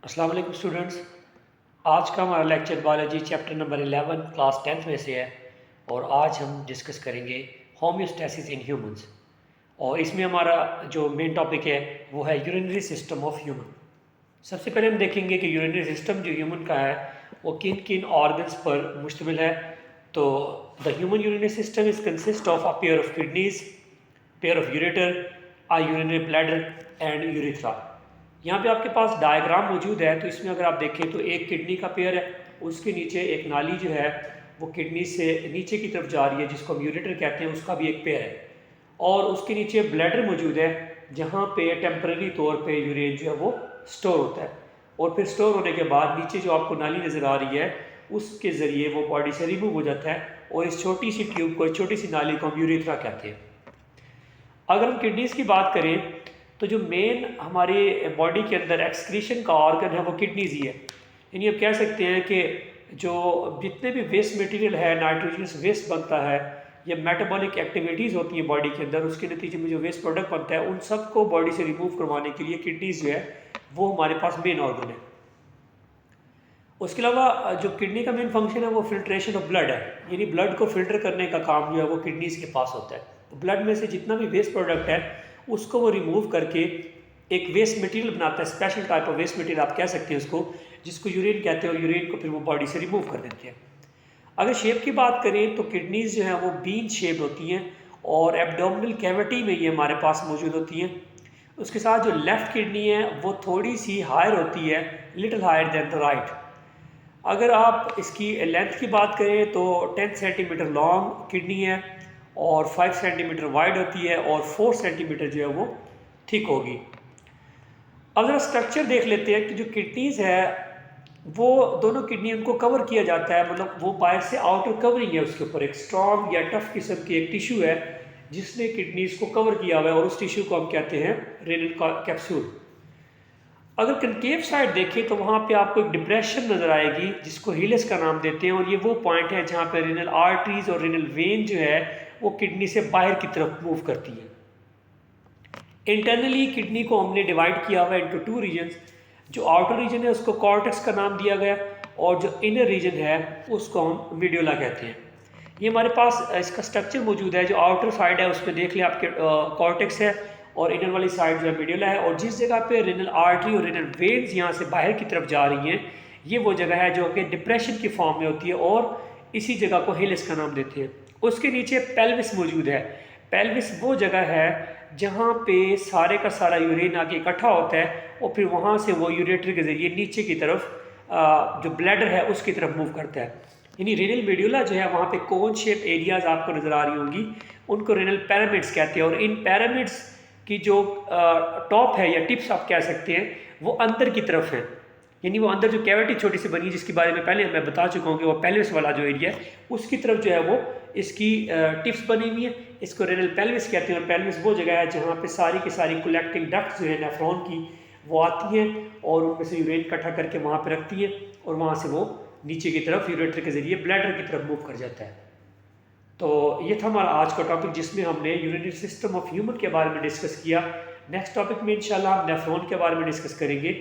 अस्सलाम वालेकुम स्टूडेंट्स। आज का हमारा lecture biology chapter number 11 class 10th में से है और आज हम डिस्कस करेंगे होम्योस्टैसिस इन ह्यूमंस। और इसमें हमारा जो मेन टॉपिक है वो है यूरिनरी सिस्टम ऑफ ह्यूमन। सबसे पहले हम देखेंगे कि यूरिनरी सिस्टम जो ह्यूमन का है वो किन किन ऑर्गन्स पर मुश्तमिल है। तो the human urinary system is consist of a pair of kidneys, pair of ureter, a urinary bladder and urethra. यहाँ पे आपके पास डायग्राम मौजूद है, तो इसमें अगर आप देखें तो एक किडनी का पेयर है, उसके नीचे एक नाली जो है वो किडनी से नीचे की तरफ जा रही है जिसको हम यूरेटर कहते हैं, उसका भी एक पेयर है। और उसके नीचे ब्लैडर मौजूद है जहाँ पे टेम्परेरी तौर पे यूरेन जो है वो स्टोर होता है। और फिर स्टोर होने के बाद नीचे जो आपको नाली नज़र आ रही है उसके ज़रिए वो बॉडी से रिमूव हो जाता है और इस छोटी सी ट्यूब को, छोटी सी नाली को हम यूरेथ्रा कहते हैं। अगर हम किडनीज़ की बात करें तो जो मेन हमारे बॉडी के अंदर एक्सक्रीशन का ऑर्गन है वो किडनीज़ ही है। यानी आप कह सकते हैं कि जो जितने भी वेस्ट मटेरियल है, नाइट्रोजनस वेस्ट बनता है या मेटाबॉलिक एक्टिविटीज़ होती हैं बॉडी के अंदर, उसके नतीजे में जो वेस्ट प्रोडक्ट बनता है उन सब को बॉडी से रिमूव करवाने के लिए किडनीज़ जो है वो हमारे पास मेन ऑर्गन है। उसके अलावा जो किडनी का मेन फंक्शन है वो फिल्ट्रेशन ऑफ ब्लड है, यानी ब्लड को फिल्टर करने का काम जो है वो किडनीज़ के पास होता है। तो ब्लड में से जितना भी वेस्ट प्रोडक्ट है उसको वो रिमूव करके एक वेस्ट मटेरियल बनाता है, special type of waste material आप कह सकते हैं उसको, जिसको यूरिन कहते हैं, और यूरिन को फिर वो बॉडी से रिमूव कर देते हैं। अगर शेप की बात करें तो किडनीज़ जो है वो बीन शेप होती हैं और एब्डोमिनल कैविटी में ये हमारे पास मौजूद होती हैं। उसके साथ जो लेफ़्ट किडनी है वो थोड़ी सी हायर होती है, little higher than the right. अगर आप इसकी लेंथ की बात करें तो 10 सेंटीमीटर लॉन्ग किडनी है और 5 सेंटीमीटर वाइड होती है और 4 सेंटीमीटर जो है वो थिक होगी। अब जरा स्ट्रक्चर देख लेते हैं कि जो किडनीज़ है वो दोनों किडनी उनको कवर किया जाता है, मतलब वो बाहर से आउटर कवरिंग है, उसके ऊपर एक स्ट्रॉन्ग या टफ किस्म की एक टिश्यू है जिसने किडनीज़ को कवर किया हुआ है और उस टिश्यू को हम कहते हैं रेनल कैप्सूल। अगर कनकेव साइड देखें तो वहाँ पे आपको एक डिप्रेशन नज़र आएगी जिसको हिलस का नाम देते हैं, और ये वो पॉइंट है जहाँ पे रेनल आर्टरीज और रेनल वेन जो है वो किडनी से बाहर की तरफ मूव करती है। इंटरनली किडनी को हमने डिवाइड किया हुआ है इनटू टू रीजन्स। जो आउटर रीजन है उसको कॉर्टेक्स का नाम दिया गया और जो इनर रीजन है उसको हम मीड्यूला कहते हैं। ये हमारे पास इसका स्ट्रक्चर मौजूद है। जो आउटर साइड है उसमें देख लें आपके कॉर्टेक्स है और इनर वाली साइड जो है मीड्यूला है, और जिस जगह पे रेनल आर्टरी और रेनल वेन्स यहाँ से बाहर की तरफ जा रही हैं ये वो जगह है जो कि डिप्रेशन की फॉर्म में होती है और इसी जगह को हिलस का नाम देते हैं। उसके नीचे पेल्विस मौजूद है। पेल्विस वो जगह है जहाँ पे सारे का सारा यूरिन आके इकट्ठा होता है और फिर वहाँ से वो यूरेटर के ज़रिए नीचे की तरफ जो ब्लैडर है उसकी तरफ मूव करता है। यानी रेनल मेड्यूला जो है वहाँ पे कोन शेप एरियाज आपको नज़र आ रही होंगी, उनको रेनल पैरामिड्स कहते हैं। और इन पैरामिड्स की जो टॉप है या टिप्स आप कह सकते हैं वो अंदर की तरफ है, यानी वो अंदर जो कैविटी छोटी सी बनी जिसके बारे में पहले मैं बता चुका हूँ कि वो पेल्विस वाला जो एरिया है उसकी तरफ जो है वो इसकी टिप्स बनी हुई है, इसको रेनल पेल्विस कहते हैं। और पेल्विस वो जगह है जहाँ पे सारी की सारी कलेक्टिंग डक्ट्स जो है नेफ्रॉन की वो आती हैं और उनमें से यूरिन इकट्ठा करके वहाँ पर रखती है और वहाँ से वो नीचे की तरफ यूरेटर के ज़रिए ब्लैडर की तरफ मूव कर जाता है। तो ये था हमारा आज का टॉपिक जिसमें हमने यूरिनरी सिस्टम ऑफ ह्यूमन के बारे में डिस्कस किया। नेक्स्ट टॉपिक में इंशाल्लाह हम नेफ्रॉन के बारे में डिस्कस करेंगे।